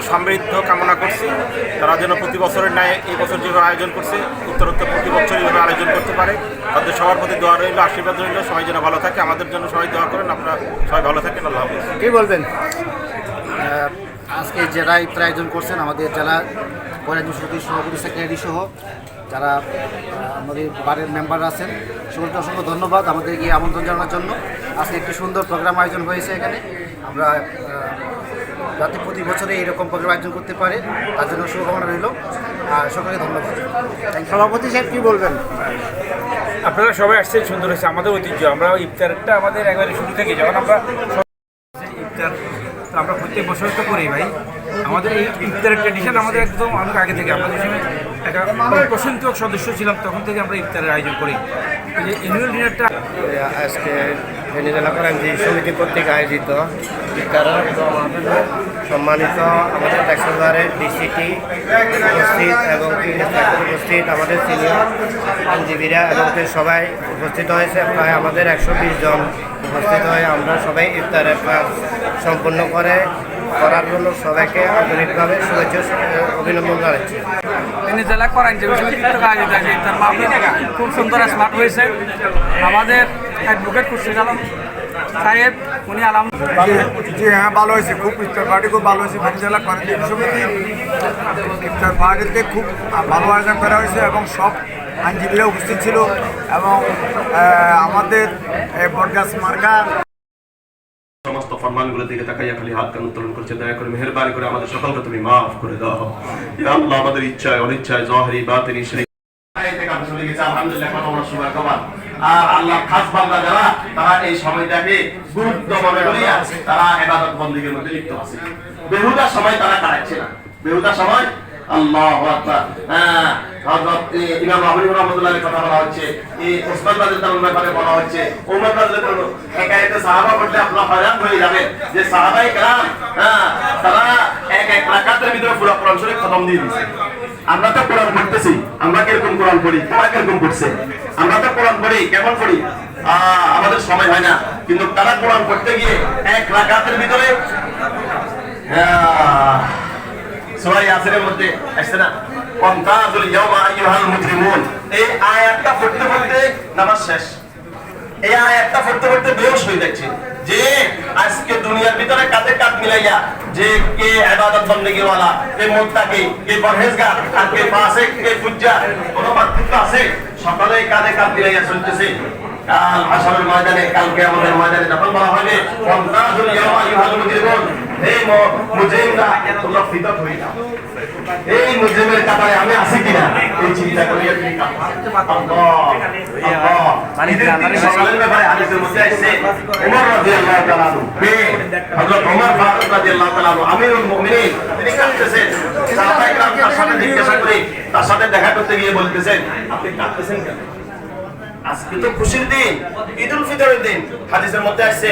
সমৃদ্ধ কামনা করছি। তারা যেন প্রতি বছরের ন্যায় এই বছর যেভাবে আয়োজন করছে উত্তরোত্তর প্রতি বছর এইভাবে আয়োজন করতে পারে। তাদের সবার প্রতি দোয়া রইল, আশীর্বাদ রইল, সবাই যেন ভালো থাকে। আমাদের জন্য সবাই দোয়া করেন, আপনারা সবাই ভালো থাকেন। আল্লাহ হাফেজ। কী বলবেন? আজকে যারা ইফতার আয়োজন করছেন, আমাদের যারা কলেজ সভাপতি সেক্রেটারি সহ যারা আমাদের বারের মেম্বার আছেন, সকলকে অসংখ্য ধন্যবাদ আমাদেরকে আমন্ত্রণ জানানোর জন্য। আজকে একটি সুন্দর প্রোগ্রাম আয়োজন হয়েছে এখানে। আমরা যাতে প্রতি বছরে এরকম প্রোগ্রাম আয়োজন করতে পারে তার জন্য শুভকামনা রইল। আর সকলকে ধন্যবাদ। সভাপতি সাহেব কী বলবেন? আপনারা সবাই আসছেন, সুন্দর হয়েছে। আমাদের ঐতিহ্য, আমরা ইফতারটা আমাদের একবারে শুরু থেকে যখন আমরা ইফতার তো আমরা প্রত্যেক বছর তো করি ভাই। আমাদের এই ইফতারের ট্র্যাডিশন আমাদের একদম অনেক আগে থেকে, আমরা যখন একটা প্রশংসক সদস্য ছিলাম তখন থেকে আমরা ইফতারের আয়োজন করি। এই যে অ্যানুয়াল ডিনারটা আজকে ফেনী জেলা করাঞ্জি সমিতি কর্তৃক আয়োজিত ইফতারের সম্মানিত আমাদের ট্যাক্সবাজারের ডিসিটি উপস্থিত এবং উপস্থিত আমাদের সিনিয়র আইনজীবীরা এবং সবাই উপস্থিত হয়েছে। প্রায় আমাদের 120 জন উপস্থিত হয়ে আমরা সবাই ইফতারের কাজ সম্পূর্ণ করার জন্য সবাইকে আন্তরিকভাবে শুভেচ্ছা অভিনন্দন জানাচ্ছি। ফেনী জেলা করাঞ্জি সমিতি আয়োজিত ইফতার মাহফিল খুব সুন্দর স্মার্ট হয়েছে। আমাদের অ্যাডভোকেট খুরশিদ আলম সাহেব উনি জি হ্যাঁ, ভালো হয়েছে খুব। ইফতার পার্টি খুব ভালো হয়েছে। ফেনী জেলা করাঞ্জি সমিতি ইফতার পার্টিতে খুব ভালো আয়োজন করা হয়েছে এবং সব আইনজীবীরা উপস্থিত ছিল এবং আমাদের বটগাছ মার্কা সমস্ত ফরমানগুলোর দিকে তাকাইয়া খালি হাত কান উত্তোলন করছে। দয়া করে মেহেরবানি করে আমাদের সকলকে তুমি মাফ করে দাও। ইয়া আল্লাহ, আমাদের ইচ্ছায় অনিচ্ছায় জাহেরি বাতিনি আল্লাহ খাস বান্দা যারা তারা এই সময়টাকে গুরুত্ব মনে করিয়া তারা ইবাদত বন্দেগীর মধ্যে লিপ্ত আছে। বেহুদা সময় তারা কাটাচ্ছে না, বেহুদা সময়। আল্লাহু আকবার। হযরত ইমাম আবু হানিফা রাহমাতুল্লাহর কথা বলা হচ্ছে, এই ওসমান রাদিয়াল্লাহু আনহুর ব্যাপারে বলা হচ্ছে, ওমর রাদিয়াল্লাহু আনহু হেকায়েতে সাহাবা পড়লে আপনারা হয়রান হয়ে যাবেন যে সাহাবায়ে কেরাম তারা এক রাকাতের ভিতরে পুরো কোরআন শরীফ খতম দিয়ে দিয়েছে। আমরা তো কোরআন পড়তেছি, আমরা কিরকম কোরআন পড়ি, তারা কিরকম পড়ছে। আমরা তো কোরআন পড়ি, কেমন পড়ি, আমাদের সময় হয় না, কিন্তু তারা কোরআন পড়তে গিয়ে এক রাকাতের ভিতরে সূরা ইয়াসিনের মধ্যে আসছে না, ওয়ামতাজুল ইয়াওমা আইয়ুহাল মুজরিমুন। এই আয়াতটা পড়তে পড়তে নামাজ শেষ। এই আয়াতটা পড়তে পড়তে বেহুশ হয়ে যাচ্ছে যে আজকে দুনিয়ার ভিতরে কাঁধে কাঁধ মিলাইয়া যে কে ইবাদত বন্দেগী ওয়ালা, কে মুত্তাকি, কে পরহেজগার, আর কে ফাসিক, কে ফুজ্জার, কোনো পার্থক্য আছে? সকলে কাঁধে কাঁধ মিলাইয়া চলতেছে। কাল হাশরের ময়দানে, কাল কিয়ামতের ময়দানে যখন বলা হবে ওয়ামতাজুল ইয়াওমা আইয়ুহাল মুজরিমুন, হে মুজরিমরা তোমরা ফিতর হয়ে যাও। এই মুজরিমের কাতারে আমি আছি কিনা এই চিন্তা করিয়া তুমি সকালের ব্যাপারে হাদিসের মধ্যে আসছে ওমর রাদিয়াল্লাহু তাআলা আনহু, হযরত ওমর ফারুক রাদিয়াল্লাহু তাআলা আনহু আমিরুল মুমিনিন, তিনি কাঁদতেছেন। সাহাবায়ে কেরাম তার সাথে জিজ্ঞাসা করে, তার সাথে দেখা করতে গিয়ে বলতেছেন, আপনি কাঁদতেছেন কেন? আজকে তো খুশির দিন, ঈদুল ফিতরের দিন। হাদিসের মধ্যে আসছে